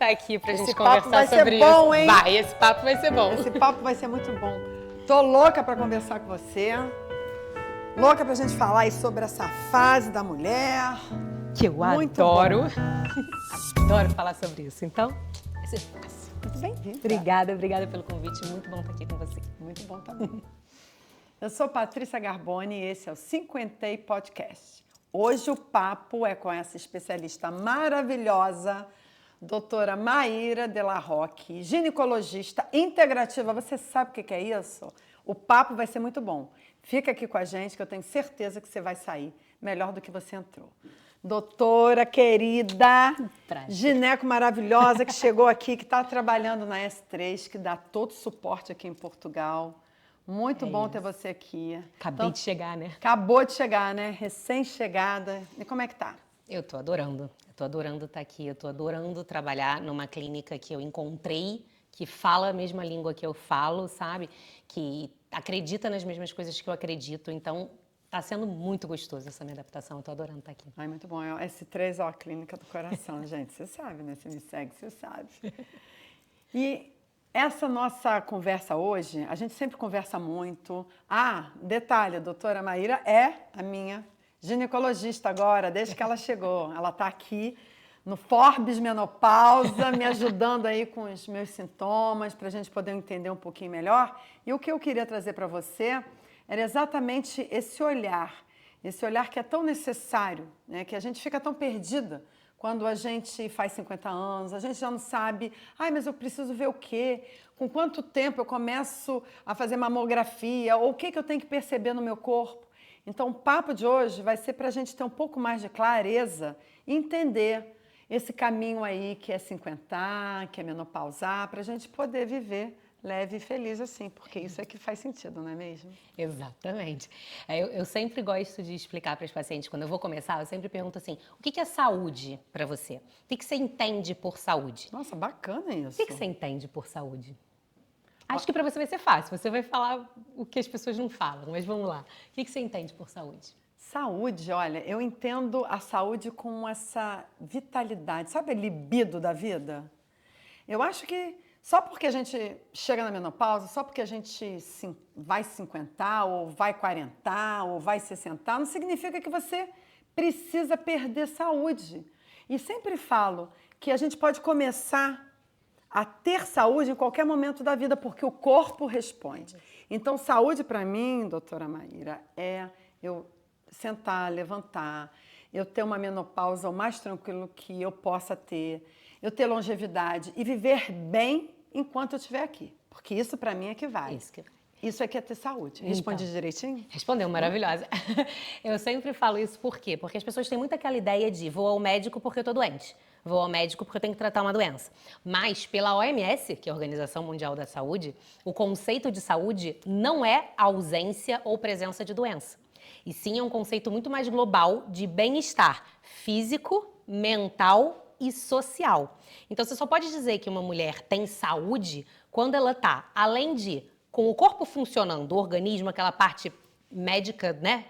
estar aqui pra gente Esse papo conversar vai sobre ser bom, isso. hein? Vai, esse papo vai ser bom. Esse papo vai ser muito bom. Tô louca para conversar com você. Louca pra gente falar aí sobre essa fase da mulher. Que eu Muito adoro. bom. Adoro falar sobre isso. Então, vai ser fácil. Muito bem-vinda. Obrigada pelo convite. Muito bom estar aqui com você. Muito bom também. Eu sou Patrícia Garboni e esse é o 50 Podcast. Hoje o papo é com essa especialista maravilhosa, doutora Maíra Della Rocque, ginecologista integrativa. Você sabe o que é isso? O papo vai ser muito bom. Fica aqui com a gente que eu tenho certeza que você vai sair melhor do que você entrou. Doutora querida, gineco maravilhosa que chegou aqui, que está trabalhando na S3, que dá todo suporte aqui em Portugal. Muito bom ter você aqui. Acabei de chegar, né? Acabou de chegar, né? Recém-chegada. E como é que tá? Eu tô adorando. Eu tô adorando estar aqui. Eu tô adorando trabalhar numa clínica que eu encontrei, que fala a mesma língua que eu falo, sabe? Que acredita nas mesmas coisas que eu acredito. Então, tá sendo muito gostoso essa minha adaptação. Eu tô adorando estar aqui. Ai, muito bom. S3 é a clínica do coração, gente. Você sabe, né? Você me segue, você sabe. E essa nossa conversa hoje, a gente sempre conversa muito. Ah, detalhe, a doutora Maíra é a minha ginecologista agora, desde que ela chegou. Ela está aqui no Forbes Menopausa, me ajudando aí com os meus sintomas, para a gente poder entender um pouquinho melhor. E o que eu queria trazer para você era exatamente esse olhar que é tão necessário, né? Que a gente fica tão perdida quando a gente faz 50 anos, a gente já não sabe, mas eu preciso ver o quê? Com quanto tempo eu começo a fazer mamografia? Ou o que eu tenho que perceber no meu corpo? Então, o papo de hoje vai ser para a gente ter um pouco mais de clareza e entender esse caminho aí que é 50, que é menopausar, para a gente poder viver leve e feliz assim, porque isso é que faz sentido, não é mesmo? Exatamente. Eu sempre gosto de explicar para os pacientes, quando eu vou começar, eu sempre pergunto assim, o que é saúde para você? O que você entende por saúde? Nossa, bacana isso. O que você entende por saúde? Acho que para você vai ser fácil, você vai falar o que as pessoas não falam, mas vamos lá. O que você entende por saúde? Saúde, olha, eu entendo a saúde com essa vitalidade, sabe a libido da vida? Eu acho que só porque a gente chega na menopausa, só porque a gente vai 50 ou vai 40 ou vai 60, não significa que você precisa perder saúde. E sempre falo que a gente pode começar a ter saúde em qualquer momento da vida, porque o corpo responde. Então, saúde para mim, doutora Maíra, é eu sentar, levantar, eu ter uma menopausa o mais tranquilo que eu possa ter, eu ter longevidade e viver bem enquanto eu estiver aqui. Porque isso para mim é que vale. Isso é que é ter saúde. Respondi direitinho? Respondeu, maravilhosa. Eu sempre falo isso por quê? Porque as pessoas têm muito aquela ideia de vou ao médico porque eu tô doente. Vou ao médico porque eu tenho que tratar uma doença. Mas, pela OMS, que é a Organização Mundial da Saúde, o conceito de saúde não é ausência ou presença de doença. E sim é um conceito muito mais global de bem-estar físico, mental e social. Então, você só pode dizer que uma mulher tem saúde quando ela está, além de com o corpo funcionando, o organismo, aquela parte médica, né,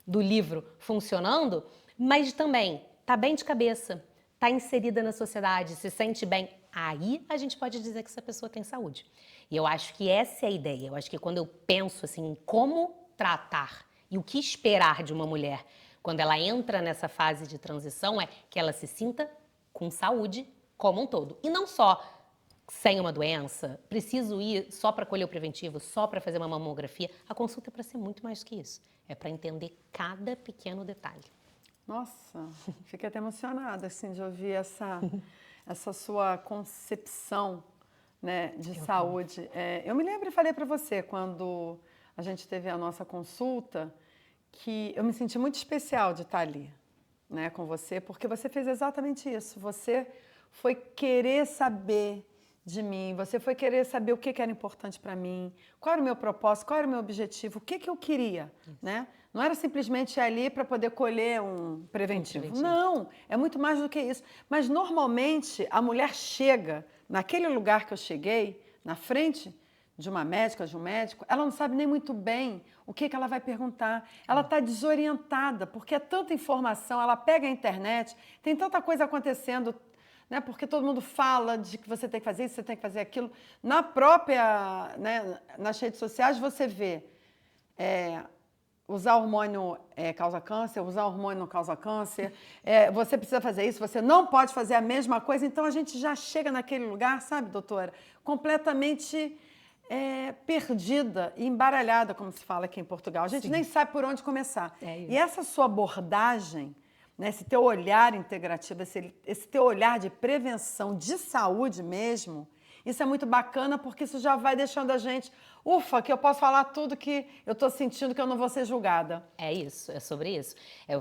do livro funcionando, mas também está bem de cabeça, está inserida na sociedade, se sente bem. Aí a gente pode dizer que essa pessoa tem saúde. E eu acho que essa é a ideia. Eu acho que quando eu penso assim, em como tratar e o que esperar de uma mulher quando ela entra nessa fase de transição é que ela se sinta com saúde como um todo. E não só sem uma doença, preciso ir só para colher o preventivo, só para fazer uma mamografia. A consulta é para ser muito mais do que isso. É para entender cada pequeno detalhe. Nossa, fiquei até emocionada assim, de ouvir essa sua concepção, né, de saúde. Eu me lembro e falei para você, quando a gente teve a nossa consulta, que eu me senti muito especial de estar ali, né, com você, porque você fez exatamente isso. Você foi querer saber de mim, você foi querer saber o que era importante para mim, qual era o meu propósito, qual era o meu objetivo, o que eu queria, né? Não era simplesmente ir ali para poder colher um preventivo. Não, é muito mais do que isso. Mas normalmente a mulher chega naquele lugar que eu cheguei, na frente de uma médica, de um médico, ela não sabe nem muito bem o que ela vai perguntar. Ela está desorientada, porque é tanta informação, ela pega a internet, tem tanta coisa acontecendo, né? Porque todo mundo fala de que você tem que fazer isso, você tem que fazer aquilo. Na própria, né, nas redes sociais você vê usar hormônio causa câncer, usar hormônio não causa câncer, você precisa fazer isso, você não pode fazer a mesma coisa. Então a gente já chega naquele lugar, sabe, doutora, completamente perdida e embaralhada, como se fala aqui em Portugal. A gente nem sabe por onde começar. E essa sua abordagem, né, esse teu olhar integrativo, esse teu olhar de prevenção de saúde mesmo, isso é muito bacana porque isso já vai deixando a gente, ufa, que eu posso falar tudo que eu estou sentindo, que eu não vou ser julgada. É isso, é sobre isso.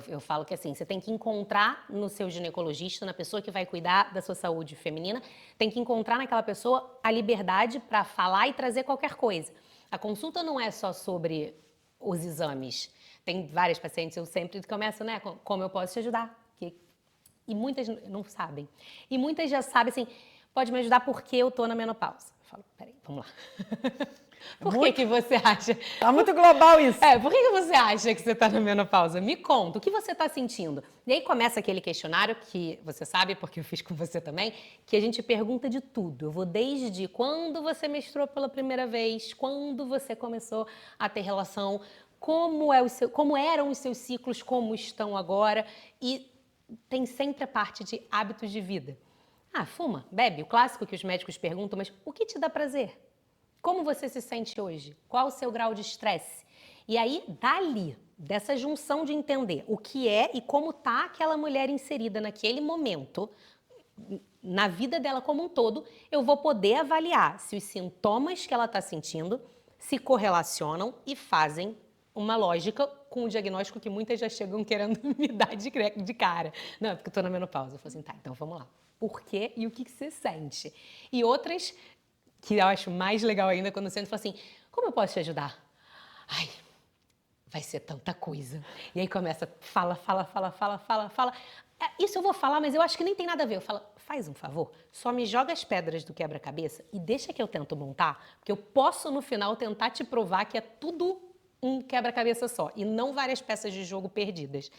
Eu falo que assim, você tem que encontrar no seu ginecologista, na pessoa que vai cuidar da sua saúde feminina, tem que encontrar naquela pessoa a liberdade para falar e trazer qualquer coisa. A consulta não é só sobre os exames. Tem várias pacientes, eu sempre começo, né, como eu posso te ajudar? E muitas não sabem. E muitas já sabem assim, pode me ajudar porque eu tô na menopausa. Eu falo, peraí, vamos lá. Por que você acha? Tá muito global isso. Por que você acha que você tá na menopausa? Me conta, o que você tá sentindo? E aí começa aquele questionário que você sabe, porque eu fiz com você também, que a gente pergunta de tudo. Eu vou desde quando você menstruou pela primeira vez, quando você começou a ter relação, como eram os seus ciclos, como estão agora, e tem sempre a parte de hábitos de vida. Fuma, bebe, o clássico que os médicos perguntam, mas o que te dá prazer? Como você se sente hoje? Qual o seu grau de estresse? E aí, dali, dessa junção de entender o que é e como está aquela mulher inserida naquele momento, na vida dela como um todo, eu vou poder avaliar se os sintomas que ela está sentindo se correlacionam e fazem uma lógica com o diagnóstico que muitas já chegam querendo me dar de cara. Não, é porque eu estou na menopausa. Eu falo assim, tá, então vamos lá. Por quê e o que você sente? E outras, que eu acho mais legal ainda, quando você fala assim, como eu posso te ajudar? Ai, vai ser tanta coisa. E aí começa, fala. Isso eu vou falar, mas eu acho que nem tem nada a ver. Eu falo, faz um favor, só me joga as pedras do quebra-cabeça e deixa que eu tento montar, porque eu posso no final tentar te provar que é tudo um quebra-cabeça só e não várias peças de jogo perdidas.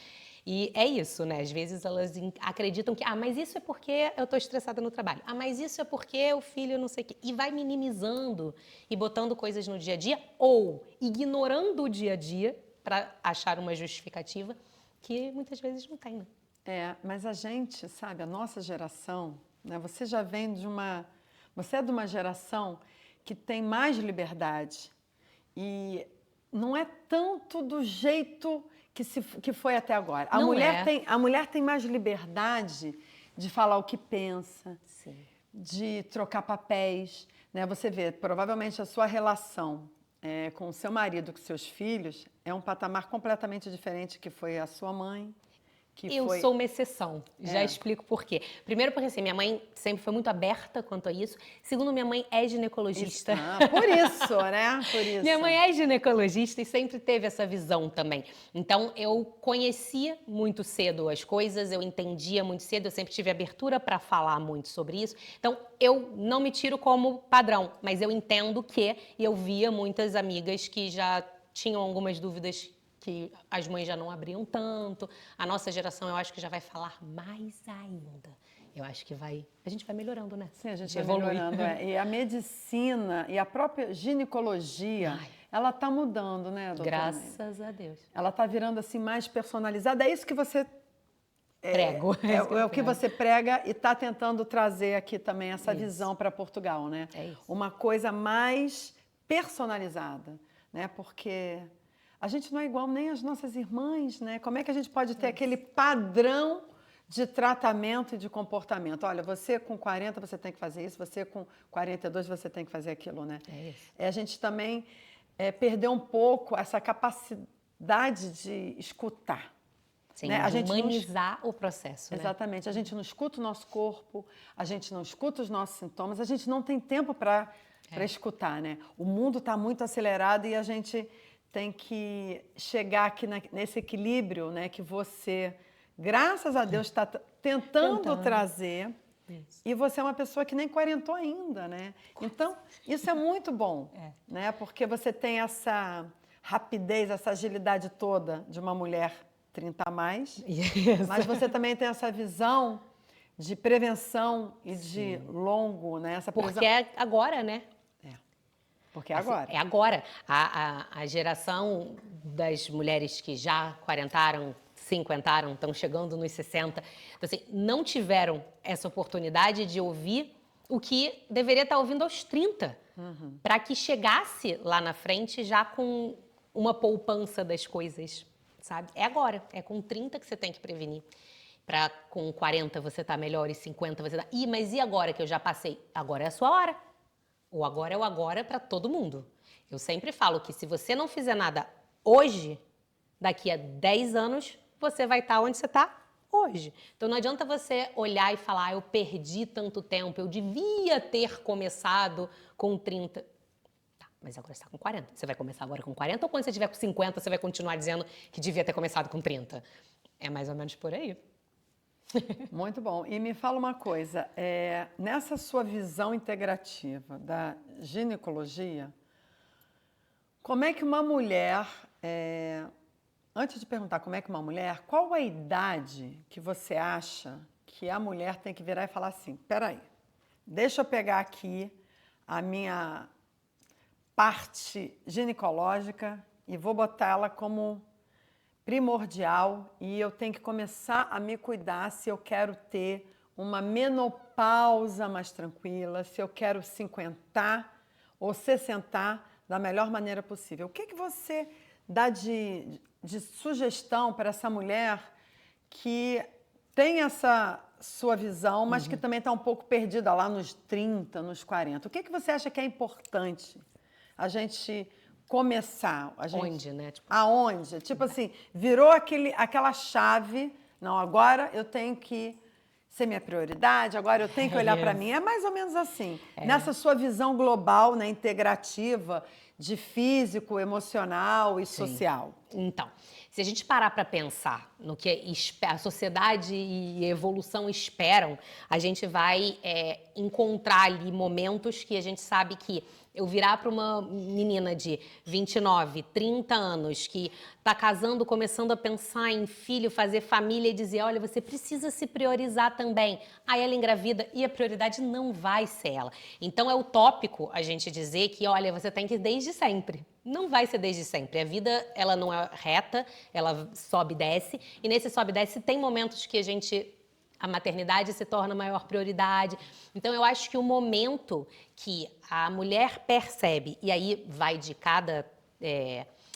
E é isso, né? Às vezes elas acreditam que, mas isso é porque eu tô estressada no trabalho. Mas isso é porque o filho não sei o quê. E vai minimizando e botando coisas no dia a dia ou ignorando o dia a dia para achar uma justificativa que muitas vezes não tem, né? Mas a gente, sabe, a nossa geração, né? Você já vem você é de uma geração que tem mais liberdade e não é tanto do jeito que foi até agora. A mulher tem mais liberdade de falar o que pensa, Sim. de trocar papéis, né? Você vê, provavelmente a sua relação com o seu marido, com seus filhos, é um patamar completamente diferente que foi a sua mãe. Eu sou uma exceção, já explico por quê. Primeiro porque assim, minha mãe sempre foi muito aberta quanto a isso. Segundo, minha mãe é ginecologista. Por isso, né? Por isso. Minha mãe é ginecologista e sempre teve essa visão também. Então, eu conhecia muito cedo as coisas, eu entendia muito cedo, eu sempre tive abertura para falar muito sobre isso. Então, eu não me tiro como padrão, mas eu entendo que eu via muitas amigas que já tinham algumas dúvidas que as mães já não abriam tanto. A nossa geração, eu acho que já vai falar mais ainda. Eu acho que a gente vai melhorando, né? Sim, a gente vai melhorando. E a medicina e a própria ginecologia, ela está mudando, né, doutora? Graças a Deus. Ela está virando assim mais personalizada. É isso que você prego. É o que você prega e está tentando trazer aqui também essa visão para Portugal, né? É isso. Uma coisa mais personalizada, né? Porque a gente não é igual nem as nossas irmãs, né? Como é que a gente pode ter aquele padrão de tratamento e de comportamento? Olha, você com 40 você tem que fazer isso, você com 42 você tem que fazer aquilo, né? É isso. A gente também perdeu um pouco essa capacidade de escutar. Sim, né? De humanizar o processo, Exatamente. Né? A gente não escuta o nosso corpo, a gente não escuta os nossos sintomas, a gente não tem tempo para escutar, né? O mundo está muito acelerado e a gente tem que chegar aqui nesse equilíbrio, né? Que você, graças a Deus, está tentando trazer. Isso. E você é uma pessoa que nem quarentou ainda, né? Então, isso é muito bom, né? Porque você tem essa rapidez, essa agilidade toda de uma mulher 30 a mais, mas você também tem essa visão de prevenção e de longo, né? Essa previsão. Porque é agora, né? Porque é agora. É agora. A geração das mulheres que já quarentaram, cinquentaram, estão chegando nos 60, então, assim, não tiveram essa oportunidade de ouvir o que deveria estar ouvindo aos 30, para que chegasse lá na frente já com uma poupança das coisas, sabe? É agora, é com 30 que você tem que prevenir. Para com 40 você tá melhor e 50 você tá... mas e agora que eu já passei? Agora é a sua hora. O agora é o agora para todo mundo. Eu sempre falo que se você não fizer nada hoje, daqui a 10 anos, você vai estar onde você está hoje. Então não adianta você olhar e falar, eu perdi tanto tempo, eu devia ter começado com 30. Tá, mas agora você está com 40. Você vai começar agora com 40 ou quando você estiver com 50, você vai continuar dizendo que devia ter começado com 30? É mais ou menos por aí. Muito bom. E me fala uma coisa, nessa sua visão integrativa da ginecologia, como é que uma mulher, antes de perguntar como é que uma mulher, qual a idade que você acha que a mulher tem que virar e falar assim, peraí, deixa eu pegar aqui a minha parte ginecológica e vou botá-la como primordial e eu tenho que começar a me cuidar se eu quero ter uma menopausa mais tranquila, se eu quero 50 ou 60 da melhor maneira possível. O que você dá de sugestão para essa mulher que tem essa sua visão, mas que também está um pouco perdida lá nos 30, nos 40? O que você acha que é importante a gente começar? Onde, né? Aonde? Tipo assim, virou aquela chave, não, agora eu tenho que ser minha prioridade, agora eu tenho que olhar para mim. É mais ou menos assim. Nessa sua visão global, né, integrativa, de físico, emocional e social. Então, se a gente parar para pensar no que a sociedade e a evolução esperam, a gente vai encontrar ali momentos que a gente sabe que eu virar para uma menina de 29, 30 anos que está casando, começando a pensar em filho, fazer família e dizer, olha, você precisa se priorizar também. Aí ela engravida e a prioridade não vai ser ela. Então é utópico a gente dizer que, olha, você tem que ir desde sempre. Não vai ser desde sempre. A vida, ela não é reta, ela sobe e desce. E nesse sobe e desce tem momentos que a maternidade se torna a maior prioridade. Então, eu acho que o momento que a mulher percebe, e aí vai de cada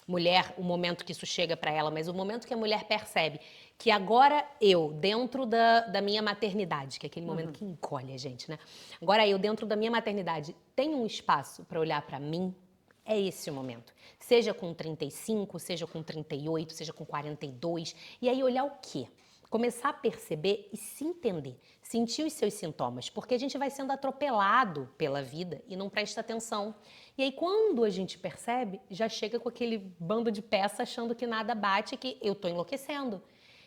mulher o momento que isso chega para ela, mas o momento que a mulher percebe que agora eu, dentro da minha maternidade, que é aquele momento que encolhe a gente, né? Agora eu, dentro da minha maternidade, tenho um espaço para olhar para mim, é esse o momento. Seja com 35, seja com 38, seja com 42. E aí olhar o quê? Começar a perceber e se entender, sentir os seus sintomas, porque a gente vai sendo atropelado pela vida e não presta atenção. E aí quando a gente percebe, já chega com aquele bando de peça achando que nada bate, que eu tô enlouquecendo,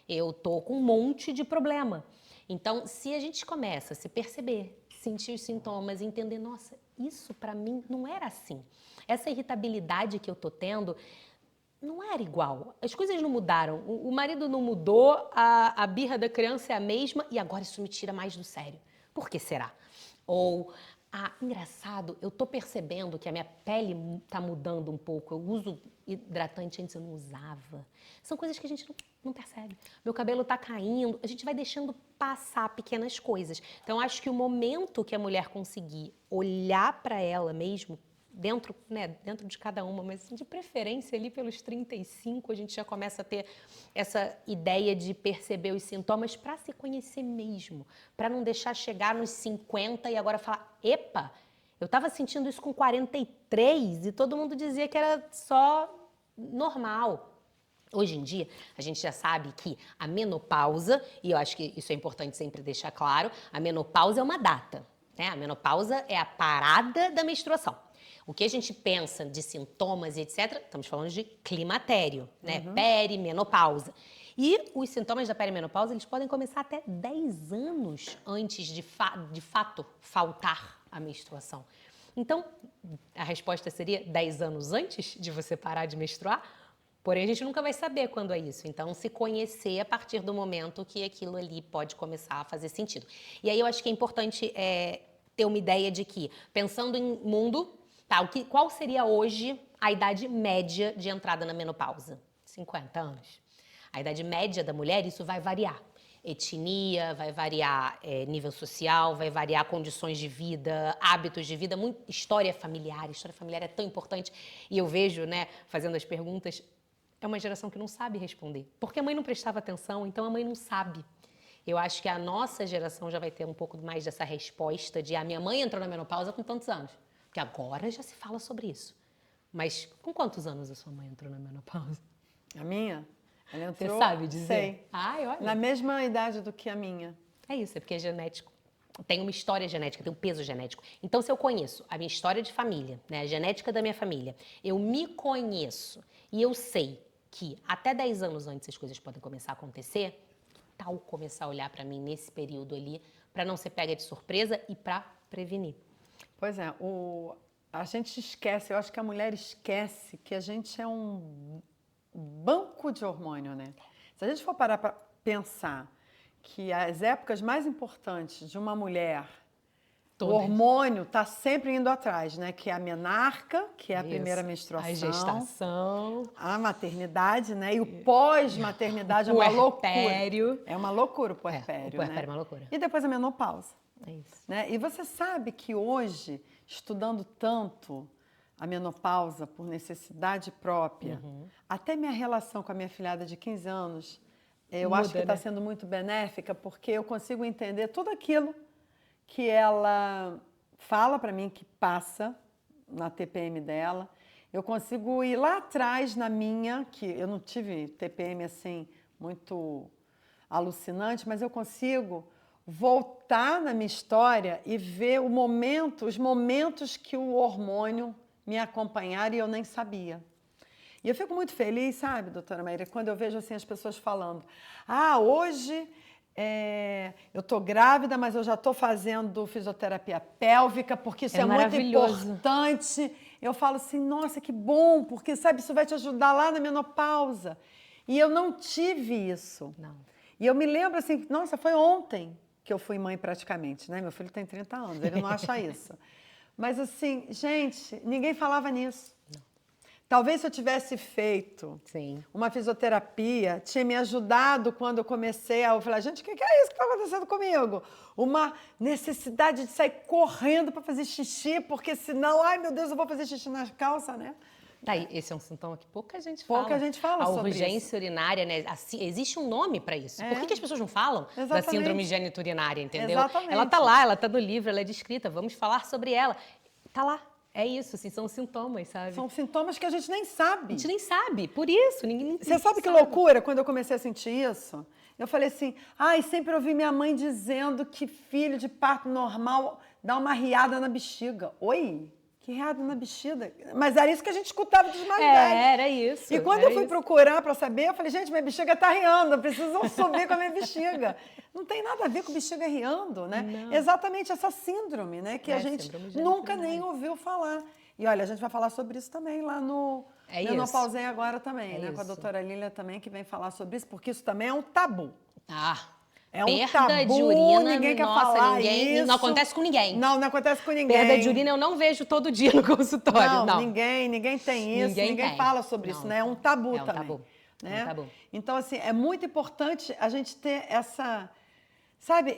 eu tô com um monte de problema. Então, se a gente começa a se perceber, sentir os sintomas, entender, nossa, isso para mim não era assim. Essa irritabilidade que eu tô tendo não era igual. As coisas não mudaram. O marido não mudou, a birra da criança é a mesma e agora isso me tira mais do sério. Por que será? Ou, engraçado, eu tô percebendo que a minha pele tá mudando um pouco. Eu uso hidratante, antes eu não usava. São coisas que a gente não percebe. Meu cabelo tá caindo, a gente vai deixando passar pequenas coisas. Então, acho que o momento que a mulher conseguir olhar para ela mesmo, dentro de cada uma, mas de preferência ali pelos 35, a gente já começa a ter essa ideia de perceber os sintomas para se conhecer mesmo, para não deixar chegar nos 50 e agora falar, epa, eu estava sentindo isso com 43 e todo mundo dizia que era só normal. Hoje em dia, a gente já sabe que a menopausa, e eu acho que isso é importante sempre deixar claro, a menopausa é uma data, né? A menopausa é a parada da menstruação. O que a gente pensa de sintomas e etc., estamos falando de climatério, né? Perimenopausa. E os sintomas da perimenopausa, eles podem começar até 10 anos antes de fato faltar a menstruação. Então, a resposta seria 10 anos antes de você parar de menstruar? Porém, a gente nunca vai saber quando é isso. Então, se conhecer a partir do momento que aquilo ali pode começar a fazer sentido. E aí eu acho que é importante ter uma ideia de que, pensando em mundo, tá, qual seria hoje a idade média de entrada na menopausa? 50 anos. A idade média da mulher, isso vai variar. Etnia, vai variar nível social, vai variar condições de vida, hábitos de vida, história familiar. História familiar é tão importante. E eu vejo, né, fazendo as perguntas, é uma geração que não sabe responder. Porque a mãe não prestava atenção, então a mãe não sabe. Eu acho que a nossa geração já vai ter um pouco mais dessa resposta de a minha mãe entrou na menopausa com tantos anos. Porque agora já se fala sobre isso. Mas com quantos anos a sua mãe entrou na menopausa? A minha? Ela entrou... Você sabe dizer? Sei. Ai, olha. Na mesma idade do que a minha. É isso, é porque é genético. Tem uma história genética, tem um peso genético. Então, se eu conheço a minha história de família, né, a genética da minha família, eu me conheço e eu sei que até 10 anos antes as coisas podem começar a acontecer, que tal começar a olhar para mim nesse período ali, para não ser pega de surpresa e para prevenir? Pois é, a gente esquece, eu acho que a mulher esquece que a gente é um banco de hormônio, né? Se a gente for parar para pensar que as épocas mais importantes de uma mulher, Todas. o hormônio está sempre indo atrás, né? Que é a menarca, que é a Isso. primeira menstruação. A gestação. A maternidade, né? E o pós-maternidade é O uma loucura. puerpério. É uma loucura o O puerpério, puerpério né? é uma loucura. E depois a menopausa. É isso. Né? E você sabe que hoje, estudando tanto a menopausa por necessidade própria, até minha relação com a minha filhada de 15 anos, eu acho que está sendo muito benéfica, porque eu consigo entender tudo aquilo que ela fala para mim, que passa na TPM dela. Eu consigo ir lá atrás na minha, que eu não tive TPM assim muito alucinante, mas eu consigo voltar na minha história e ver os momentos que o hormônio me acompanharam e eu nem sabia. E eu fico muito feliz, sabe, doutora Maíra, quando eu vejo assim as pessoas falando: ah, hoje eu tô grávida, mas eu já tô fazendo fisioterapia pélvica, porque isso é muito importante. Eu falo assim, nossa, que bom, porque, sabe, isso vai te ajudar lá na menopausa. E eu não tive isso. Não. E eu me lembro assim, nossa, foi ontem que eu fui mãe praticamente, né? Meu filho tem 30 anos, ele não acha isso. Mas assim, gente, ninguém falava nisso. Não. Talvez se eu tivesse feito uma fisioterapia, tinha me ajudado quando eu comecei a falar, gente, o que é isso que está acontecendo comigo? Uma necessidade de sair correndo para fazer xixi, porque senão, ai meu Deus, eu vou fazer xixi nas calças, né? Daí, esse é um sintoma que pouca gente fala. Pouca gente fala sobre isso. A urgência urinária, né? Existe um nome para isso. Por que as pessoas não falam Exatamente. da síndrome geniturinária, entendeu? Exatamente. Ela tá lá, ela tá no livro, ela é descrita, vamos falar sobre ela. Tá lá. É isso, assim, são sintomas, sabe? São sintomas que a gente nem sabe. A gente nem sabe, por isso, ninguém Você sabe que loucura, quando eu comecei a sentir isso? Eu falei assim, ai, sempre ouvi minha mãe dizendo que filho de parto normal dá uma riada na bexiga. Oi? Que riada na bexiga? Mas era isso que a gente escutava dos mais velhos. Era isso. E quando eu fui procurar para saber, eu falei, gente, minha bexiga tá riando, eu preciso subir com a minha bexiga. Não tem nada a ver com bexiga riando, né? Não. Exatamente essa síndrome, né? Que a gente nunca nem ouviu falar. E olha, a gente vai falar sobre isso também lá no Menopausei Agora também, né? Com a doutora Lília também, que vem falar sobre isso, porque isso também é um tabu. É um tabu, de urina, ninguém quer falar isso. Não acontece com ninguém. Não acontece com ninguém. Perda de urina eu não vejo todo dia no consultório. Não. Ninguém tem isso, ninguém fala sobre isso, né? É um tabu também. Tabu. Né? É um tabu. Então, assim, é muito importante a gente ter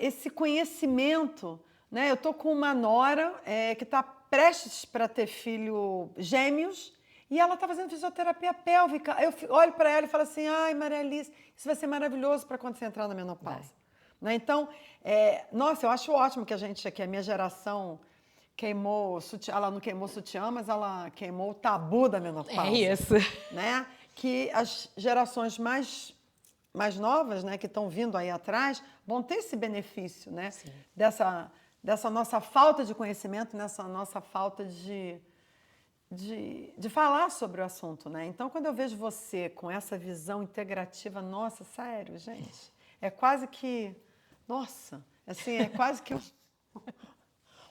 esse conhecimento, né? Eu tô com uma nora que está prestes para ter filho gêmeos e ela está fazendo fisioterapia pélvica. Eu olho para ela e falo assim, ai, Maria Alice, isso vai ser maravilhoso para quando você entrar na menopausa. Né? Então, nossa, eu acho ótimo que a minha geração queimou sutiã, ela não queimou sutiã, mas ela queimou o tabu da menopausa. É isso. Né? Que as gerações mais novas, né, que estão vindo aí atrás, vão ter esse benefício, né? Dessa nossa falta de conhecimento, nessa nossa falta de falar sobre o assunto, né? Então, quando eu vejo você com essa visão integrativa, nossa, sério, gente, é quase que, nossa, assim, é quase que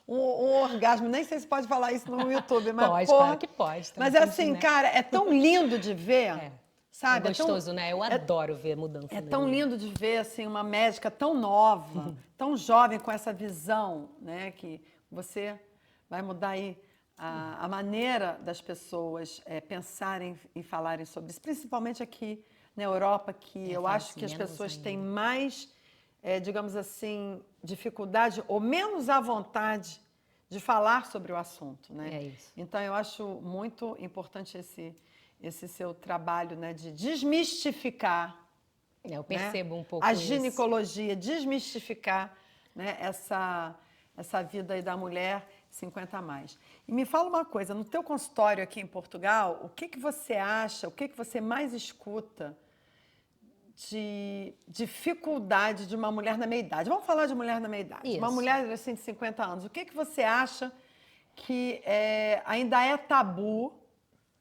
um orgasmo. Nem sei se pode falar isso no YouTube, mas pode, claro que pode. Mas assim, né? Cara, é tão lindo de ver. sabe? É gostoso, né? Eu adoro ver mudança. É tão lindo de ver assim uma médica tão nova, tão jovem com essa visão, né? Que você vai mudar aí a maneira das pessoas pensarem e falarem sobre isso, principalmente aqui na Europa, que eu acho assim, que as menos pessoas ainda. têm mais, digamos assim, dificuldade ou menos à vontade de falar sobre o assunto, né? É isso. Então eu acho muito importante esse seu trabalho, né, de desmistificar, Eu né, percebo um pouco a isso. ginecologia, desmistificar, né, essa vida aí da mulher 50 a mais. E me fala uma coisa, no teu consultório aqui em Portugal, o que você acha, o que você mais escuta de dificuldade de uma mulher na meia idade? Vamos falar de mulher na meia idade. Isso. Uma mulher assim de 50 anos, o que você acha que ainda é tabu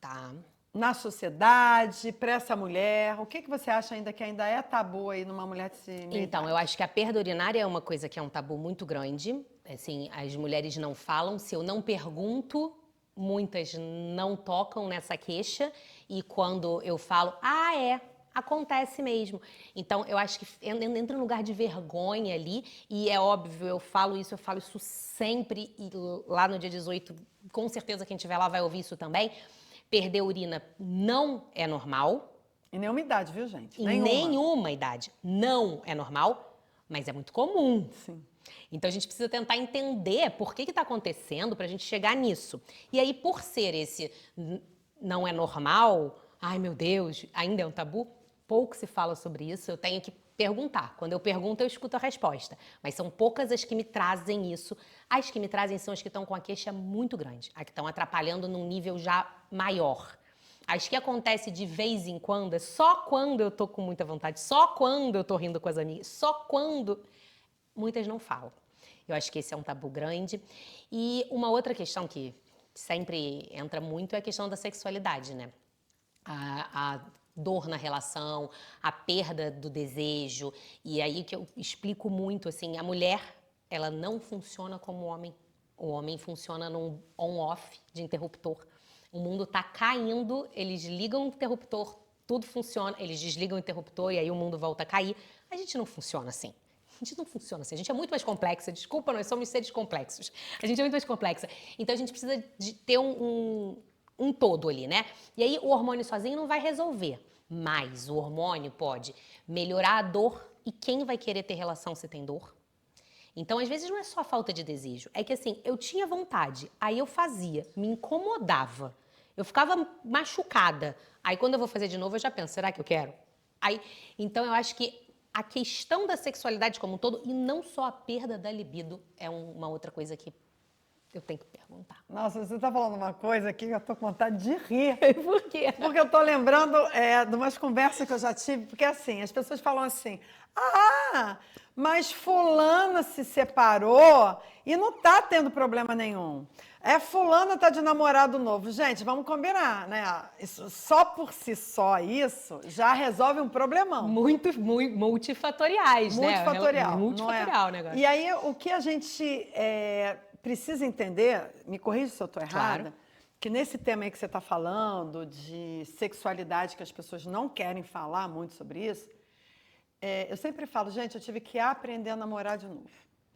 Tá. na sociedade, para essa mulher? O que você acha que ainda é tabu aí numa mulher de meia Então, idade? eu acho que a perda urinária é uma coisa que é um tabu muito grande. Assim, as mulheres não falam. Se eu não pergunto, muitas não tocam nessa queixa. E quando eu falo, acontece mesmo. Então, eu acho que entra um lugar de vergonha ali. E é óbvio, eu falo isso sempre. E lá no dia 18, com certeza quem estiver lá vai ouvir isso também. Perder urina não é normal. Em nenhuma idade, viu, gente? Em Nenhuma. nenhuma idade. Não é normal, mas é muito comum. Sim. Então a gente precisa tentar entender por que está acontecendo para a gente chegar nisso. E aí, por ser esse não é normal, ai meu Deus, ainda é um tabu, pouco se fala sobre isso, eu tenho que perguntar. Quando eu pergunto, eu escuto a resposta. Mas são poucas as que me trazem isso. As que me trazem são as que estão com a queixa muito grande, as que estão atrapalhando num nível já maior. As que acontece de vez em quando, é só quando eu tô com muita vontade, só quando eu tô rindo com as amigas, só quando... Muitas não falam. Eu acho que esse é um tabu grande. E uma outra questão que sempre entra muito é a questão da sexualidade, né? A dor na relação, a perda do desejo. E aí que eu explico muito, assim, a mulher, ela não funciona como o homem. O homem funciona num on-off de interruptor. O mundo tá caindo, eles ligam o interruptor, tudo funciona, eles desligam o interruptor e aí o mundo volta a cair. A gente não funciona assim. A gente não funciona assim. A gente é muito mais complexa. Desculpa, nós somos seres complexos. A gente é muito mais complexa. Então a gente precisa de ter um todo ali, né? E aí o hormônio sozinho não vai resolver. Mas o hormônio pode melhorar a dor. E quem vai querer ter relação se tem dor? Então, às vezes, não é só falta de desejo. É que, assim, eu tinha vontade, aí eu fazia, me incomodava. Eu ficava machucada. Aí, quando eu vou fazer de novo, eu já penso, será que eu quero? Então, eu acho que a questão da sexualidade como um todo, e não só a perda da libido, é uma outra coisa que eu tenho que perguntar. Nossa, você está falando uma coisa aqui que eu estou com vontade de rir. Por quê? Porque eu estou lembrando de umas conversas que eu já tive, porque assim, as pessoas falam assim, mas fulana se separou e não está tendo problema nenhum. Fulana está de namorado novo. Gente, vamos combinar, né? Isso, só por si só isso já resolve um problemão. Muito multifatoriais, Multifatorial, né? Multifatorial o negócio. E aí, o que a gente precisa entender, me corrija se eu estou errada, Claro. que nesse tema aí que você está falando, de sexualidade, que as pessoas não querem falar muito sobre isso, eu sempre falo, gente, eu tive que aprender a namorar de novo.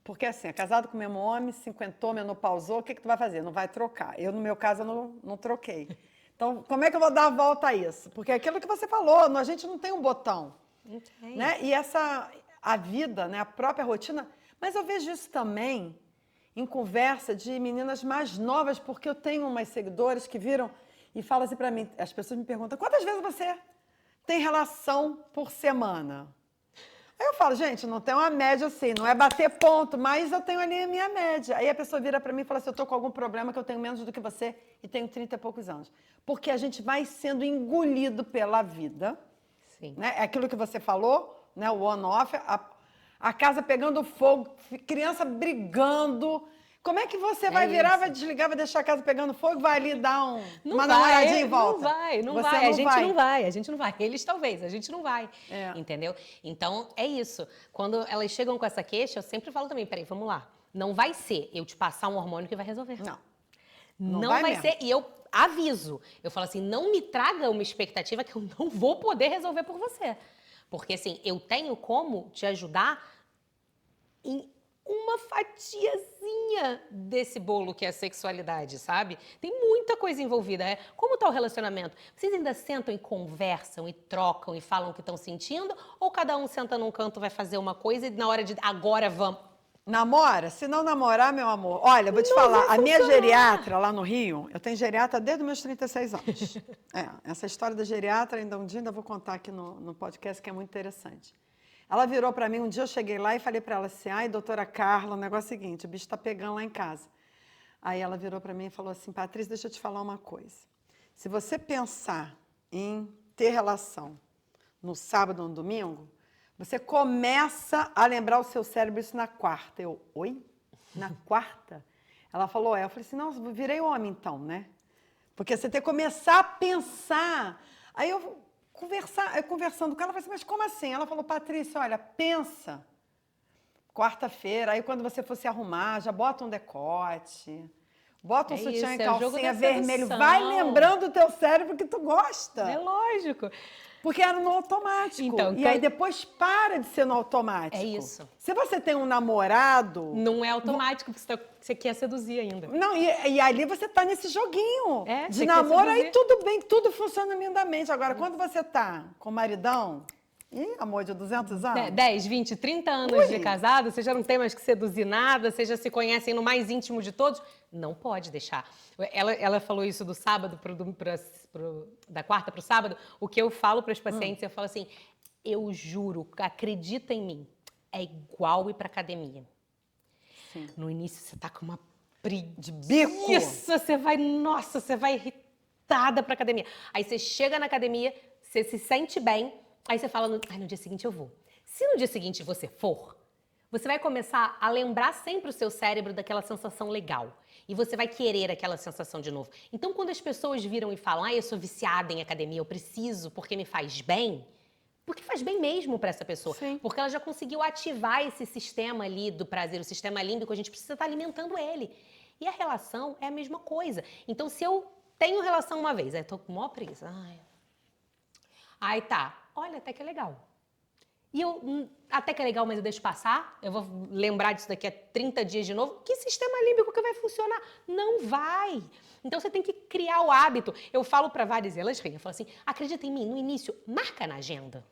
Porque assim, é casado com o mesmo homem, cinquentou, menopausou, o que tu vai fazer? Não vai trocar. Eu, no meu caso, não troquei. Então, como é que eu vou dar a volta a isso? Porque é aquilo que você falou, a gente não tem um botão. Não tem. Né? E a vida, né, a própria rotina. Mas eu vejo isso também em conversa de meninas mais novas, porque eu tenho umas seguidoras que viram e falam assim para mim, as pessoas me perguntam, quantas vezes você tem relação por semana? Aí eu falo, gente, não tem uma média assim, não é bater ponto, mas eu tenho ali a minha média. Aí a pessoa vira para mim e fala assim, eu tô com algum problema que eu tenho menos do que você e tenho 30 e poucos anos. Porque a gente vai sendo engolido pela vida. Sim. Né? É aquilo que você falou, né? O on-off, a casa pegando fogo, criança brigando. Como é que você vai virar, isso. vai desligar, vai deixar a casa pegando fogo, vai ali dar uma vai, namoradinha em volta? Não Você vai, não a gente vai. não vai, a gente não vai. Eles talvez, a gente não vai, É. entendeu? Então, é isso. Quando elas chegam com essa queixa, eu sempre falo também, peraí, vamos lá. Não vai ser eu te passar um hormônio que vai resolver. Não. Não vai ser. E eu aviso. Eu falo assim, não me traga uma expectativa que eu não vou poder resolver por você. Porque, assim, eu tenho como te ajudar em uma fatiazinha desse bolo que é a sexualidade, sabe? Tem muita coisa envolvida. Como tá o relacionamento? Vocês ainda sentam e conversam e trocam e falam o que estão sentindo? Ou cada um senta num canto, vai fazer uma coisa e na hora de agora vamos... Namora? Se não namorar, meu amor. Olha, eu vou te falar, a minha geriatra lá no Rio, eu tenho geriatra desde os meus 36 anos. Essa história da geriatra, ainda vou contar aqui no podcast, que é muito interessante. Ela virou para mim, um dia eu cheguei lá e falei para ela assim, ai, doutora Carla, o negócio é o seguinte, o bicho está pegando lá em casa. Aí ela virou para mim e falou assim, Patrícia, deixa eu te falar uma coisa. Se você pensar em ter relação no sábado ou no domingo, você começa a lembrar o seu cérebro isso na quarta. Eu, oi? Na quarta? Ela falou, Eu falei assim, não, eu virei homem então, né? Porque você tem que começar a pensar. Aí eu conversando com ela, eu falei assim, mas como assim? Ela falou, Patrícia, olha, pensa. Quarta-feira, aí quando você for se arrumar, já bota um decote, bota um sutiã e calcinha vermelho, vai lembrando o teu cérebro que tu gosta. É lógico. Porque era no automático. Então, e aí depois para de ser no automático. É isso. Se você tem um namorado... Não é automático, porque você quer seduzir ainda. Não, e ali você tá nesse joguinho de você namoro, aí tudo bem, tudo funciona lindamente. Agora, quando você tá com o maridão... Ih, amor, de 200 anos? 10, 20, 30 anos de casado, você já não tem mais que seduzir nada, vocês já se conhecem no mais íntimo de todos. Não pode deixar. Ela falou isso do sábado, da quarta para o sábado. O que eu falo para os pacientes, eu falo assim, eu juro, acredita em mim, é igual ir para academia. Sim. No início você tá com uma preguiça. De bico. Isso, você vai irritada para academia. Aí você chega na academia, você se sente bem, aí você fala, no dia seguinte eu vou. Se no dia seguinte você for, você vai começar a lembrar sempre o seu cérebro daquela sensação legal. E você vai querer aquela sensação de novo. Então, quando as pessoas viram e falam, eu sou viciada em academia, eu preciso porque me faz bem, porque faz bem mesmo para essa pessoa. Sim. Porque ela já conseguiu ativar esse sistema ali do prazer, o sistema límbico, a gente precisa estar alimentando ele. E a relação é a mesma coisa. Então, se eu tenho relação uma vez, aí eu tô com maior preguiça, aí tá, olha, até que é legal. E eu, até que é legal, mas eu deixo passar, eu vou lembrar disso daqui a 30 dias de novo. Que sistema límbico que vai funcionar? Não vai. Então, você tem que criar o hábito. Eu falo para várias, e elas riem, eu falo assim, acredita em mim, no início, marca na agenda.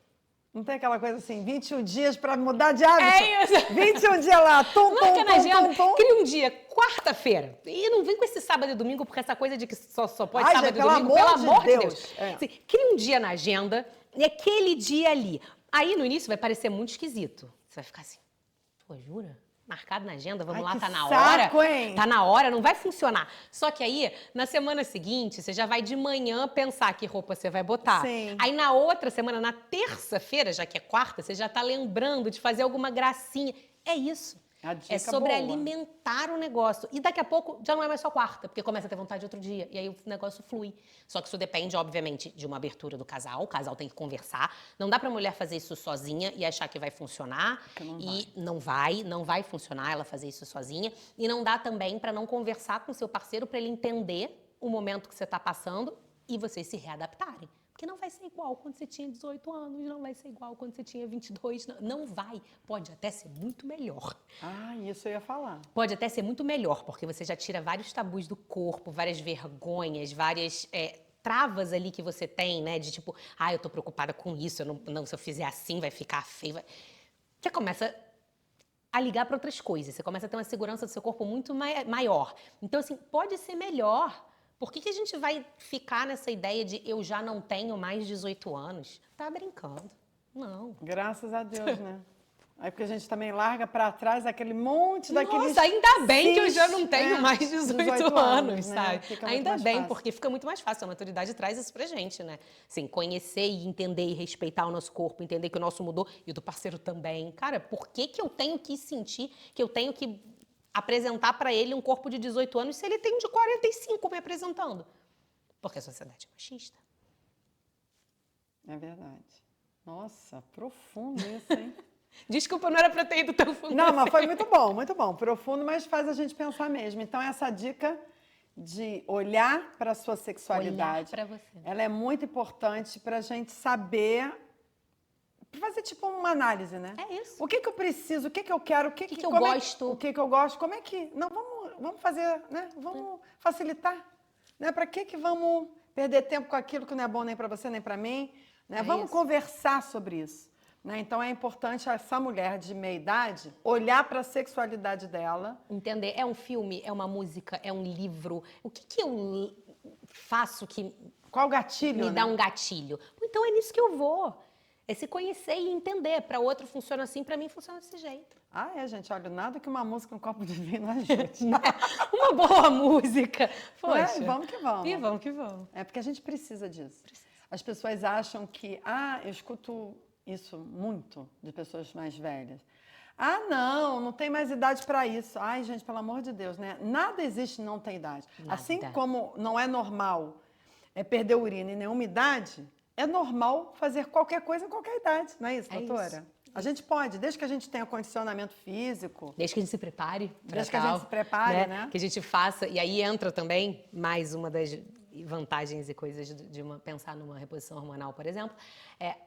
Não tem aquela coisa assim, 21 dias para mudar de hábito? É isso. 21 dias lá, marca na agenda, cria um dia, quarta-feira. E não vem com esse sábado e domingo, porque essa coisa de que só pode sábado e domingo, pelo amor de Deus. Assim, cria um dia na agenda, e aquele dia ali. Aí, no início, vai parecer muito esquisito. Você vai ficar assim, pô, jura? Marcado na agenda, vamos lá, tá na hora. Hein? Tá na hora, não vai funcionar. Só que aí, na semana seguinte, você já vai de manhã pensar que roupa você vai botar. Sim. Aí, na outra semana, na terça-feira, já que é quarta, você já tá lembrando de fazer alguma gracinha. É isso. É sobre alimentar o negócio. E daqui a pouco já não é mais só quarta, porque começa a ter vontade de outro dia. E aí o negócio flui. Só que isso depende, obviamente, de uma abertura do casal. O casal tem que conversar. Não dá pra mulher fazer isso sozinha e achar que vai funcionar. Não vai funcionar ela fazer isso sozinha. E não dá também pra não conversar com o seu parceiro pra ele entender o momento que você tá passando e vocês se readaptarem. Porque não vai ser igual quando você tinha 18 anos, não vai ser igual quando você tinha 22, não vai. Pode até ser muito melhor. Isso eu ia falar. Pode até ser muito melhor, porque você já tira vários tabus do corpo, várias vergonhas, várias travas ali que você tem, né? De tipo, eu tô preocupada com isso, se eu fizer assim vai ficar feio. Você começa a ligar para outras coisas, você começa a ter uma segurança do seu corpo muito maior. Então, assim, pode ser melhor. Por que a gente vai ficar nessa ideia de eu já não tenho mais 18 anos? Tá brincando. Não. Graças a Deus, né? Aí porque a gente também larga para trás aquele monte daqueles... Nossa, ainda bem que eu já não tenho mais 18 anos, né? sabe? Ainda bem, fácil. Porque fica muito mais fácil. A maturidade traz isso pra gente, né? Assim, conhecer e entender e respeitar o nosso corpo, entender que o nosso mudou e o do parceiro também. Cara, por que eu tenho que sentir, que eu tenho que apresentar para ele um corpo de 18 anos se ele tem um de 45 me apresentando? Porque a sociedade é machista. É verdade. Nossa, profundo isso, hein? Desculpa, não era para ter ido tão fundo. Não, mas foi muito bom, muito bom. Profundo, mas faz a gente pensar mesmo. Então, essa dica de olhar para a sua sexualidade. Olhar pra você. Ela é muito importante para a gente saber, fazer tipo uma análise, né? É isso. O que que eu preciso, o que que eu quero, o que que eu como é gosto? o que que eu gosto, como é que... Não, vamos fazer, né? Vamos facilitar. Né? Para que vamos perder tempo com aquilo que não é bom nem para você, nem para mim? Né? Vamos conversar sobre isso. Né? Então, é importante essa mulher de meia idade olhar para a sexualidade dela. Entender, é um filme, é uma música, é um livro. O que eu faço que Qual gatilho, me né? dá um gatilho? Então é nisso que eu vou. É se conhecer e entender. Para outro funciona assim, para mim funciona desse jeito. Ah, é, gente, olha, nada que uma música, um copo de vinho não ajude. Uma boa música. Poxa. Vamos que vamos. E vamos que vamos. É porque a gente precisa disso. As pessoas acham que, eu escuto isso muito de pessoas mais velhas. Ah, não tem mais idade para isso. Ai, gente, pelo amor de Deus, né? Nada existe não tem idade. Nada. Assim como não é normal perder urina em nenhuma idade, é normal fazer qualquer coisa em qualquer idade, não é isso, doutora? Isso. A gente pode, desde que a gente tenha condicionamento físico. Desde que a gente se prepare. Desde que a gente se prepare, né? Que a gente faça. E aí entra também mais uma das vantagens e coisas pensar numa reposição hormonal, por exemplo.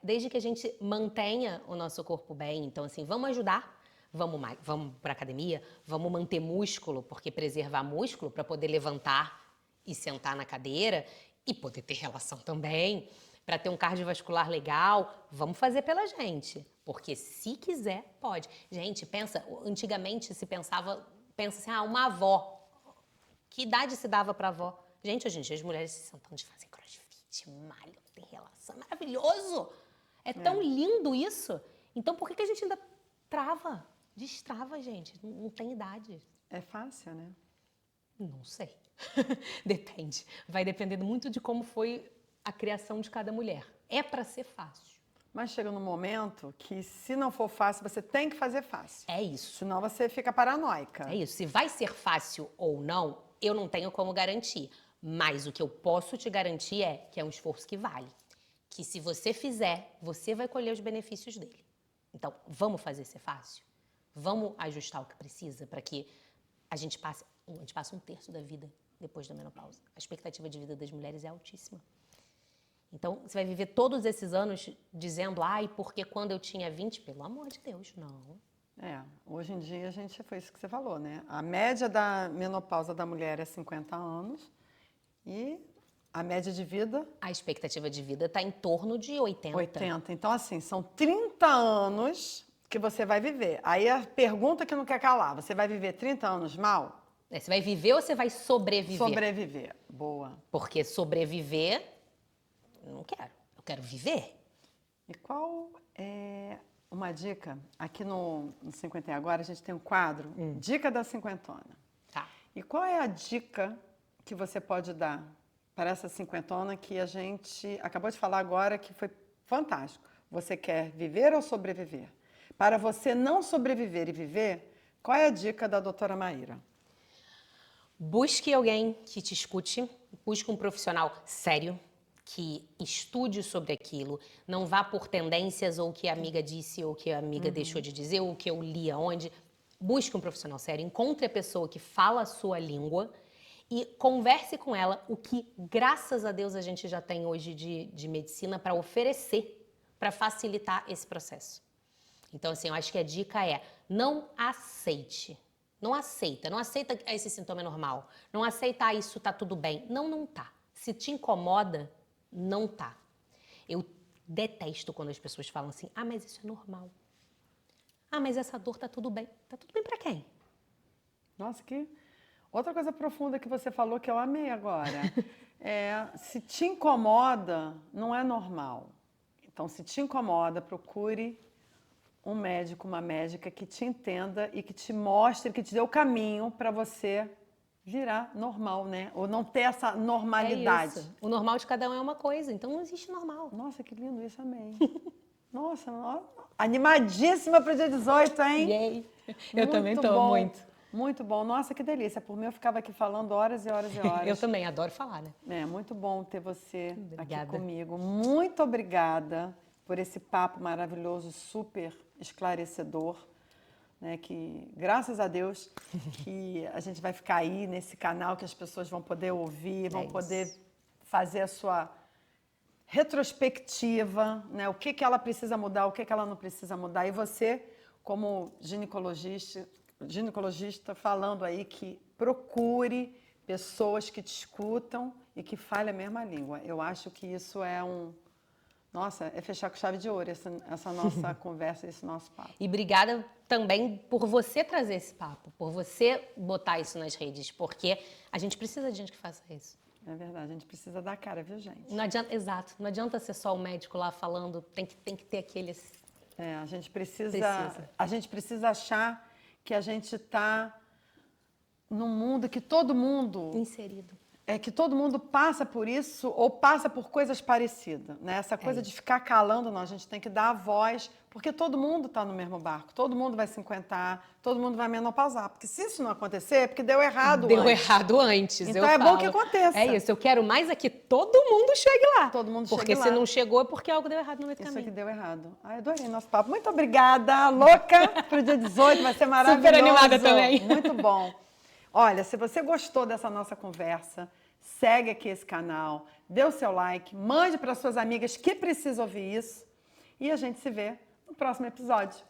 Desde que a gente mantenha o nosso corpo bem. Então, assim, vamos ajudar. Vamos para academia, vamos manter músculo, porque preservar músculo para poder levantar e sentar na cadeira e poder ter relação também. Para ter um cardiovascular legal, vamos fazer pela gente. Porque se quiser, pode. Gente, pensa, antigamente pensa assim, uma avó. Que idade se dava para avó? Gente, hoje em dia as mulheres se sentam de fazer crossfit, malham, tem relação. É maravilhoso! É tão lindo isso. Então por que a gente ainda destrava, gente? Não tem idade. É fácil, né? Não sei. Depende. Vai depender muito de como foi a criação de cada mulher. É para ser fácil. Mas chega num momento que, se não for fácil, você tem que fazer fácil. É isso. Senão você fica paranoica. É isso. Se vai ser fácil ou não, eu não tenho como garantir. Mas o que eu posso te garantir é que é um esforço que vale. Que se você fizer, você vai colher os benefícios dele. Então, vamos fazer ser fácil? Vamos ajustar o que precisa para que a gente passe um terço da vida depois da menopausa. A expectativa de vida das mulheres é altíssima. Então, você vai viver todos esses anos dizendo, porque quando eu tinha 20, pelo amor de Deus, não. Hoje em dia, foi isso que você falou, né? A média da menopausa da mulher é 50 anos e a média de vida... A expectativa de vida está em torno de 80. 80. Então, assim, são 30 anos que você vai viver. Aí a pergunta que não quer calar, você vai viver 30 anos mal? Você vai viver ou você vai sobreviver? Sobreviver. Boa. Porque sobreviver, eu não quero. Eu quero viver. E qual é uma dica? Aqui no 50 e Agora a gente tem um quadro, Dica da Cinquentona. Tá. E qual é a dica que você pode dar para essa cinquentona que a gente acabou de falar agora, que foi fantástico? Você quer viver ou sobreviver? Para você não sobreviver e viver, qual é a dica da doutora Maíra? Busque alguém que te escute, busque um profissional sério, que estude sobre aquilo, não vá por tendências ou o que a amiga disse ou o que a amiga deixou de dizer ou o que eu li aonde. Busque um profissional sério, encontre a pessoa que fala a sua língua e converse com ela o que, graças a Deus, a gente já tem hoje de medicina para oferecer, para facilitar esse processo. Então, assim, eu acho que a dica é, não aceite. Não aceita esse sintoma é normal. Não aceita, isso tá tudo bem. Não tá. Se te incomoda, não tá. Eu detesto quando as pessoas falam assim, mas isso é normal. Mas essa dor tá tudo bem. Tá tudo bem pra quem? Nossa, que... Outra coisa profunda que você falou que eu amei agora. Se te incomoda, não é normal. Então, se te incomoda, procure um médico, uma médica que te entenda e que te mostre, que te dê o caminho para você virar normal, né? Ou não ter essa normalidade. É isso. O normal de cada um é uma coisa, então não existe normal. Nossa, que lindo isso, amei. Nossa, animadíssima para o dia 18, hein? Yay. Eu também tô, muito. Muito bom. Nossa, que delícia. Por mim, eu ficava aqui falando horas e horas e horas. Eu também adoro falar, né? Muito bom ter você Obrigada. aqui comigo. Muito obrigada por esse papo maravilhoso, super esclarecedor né? Que, graças a Deus, que a gente vai ficar aí nesse canal que as pessoas vão poder ouvir, vão poder fazer a sua retrospectiva, né? O que que ela precisa mudar, o que que ela não precisa mudar. E você, como ginecologista falando aí que procure pessoas que te escutam e que falem a mesma língua. Eu acho que isso é Nossa, é fechar com chave de ouro essa nossa conversa, esse nosso papo. E obrigada também por você trazer esse papo, por você botar isso nas redes, porque a gente precisa de gente que faça isso. É verdade, a gente precisa dar cara, viu, gente? Não adianta, exato, não adianta ser só o médico lá falando, tem que ter aqueles... A gente precisa achar que a gente está num mundo que todo mundo... inserido. Que todo mundo passa por isso ou passa por coisas parecidas, né? Essa coisa de ficar calando, não, a gente tem que dar a voz, porque todo mundo está no mesmo barco, todo mundo vai 50, todo mundo vai menopausar, porque se isso não acontecer, é porque deu errado antes. Deu errado antes, então é bom que aconteça. É isso, eu quero mais que todo mundo chegue lá. Todo mundo porque chegue lá. se não chegou é porque algo deu errado no meio do caminho. Isso aqui deu errado. Ai, adorei nosso papo. Muito obrigada, louca, pro dia 18, vai ser maravilhoso. Super animada também. Muito bom. Olha, se você gostou dessa nossa conversa, segue aqui esse canal, dê o seu like, mande para suas amigas que precisam ouvir isso e a gente se vê no próximo episódio.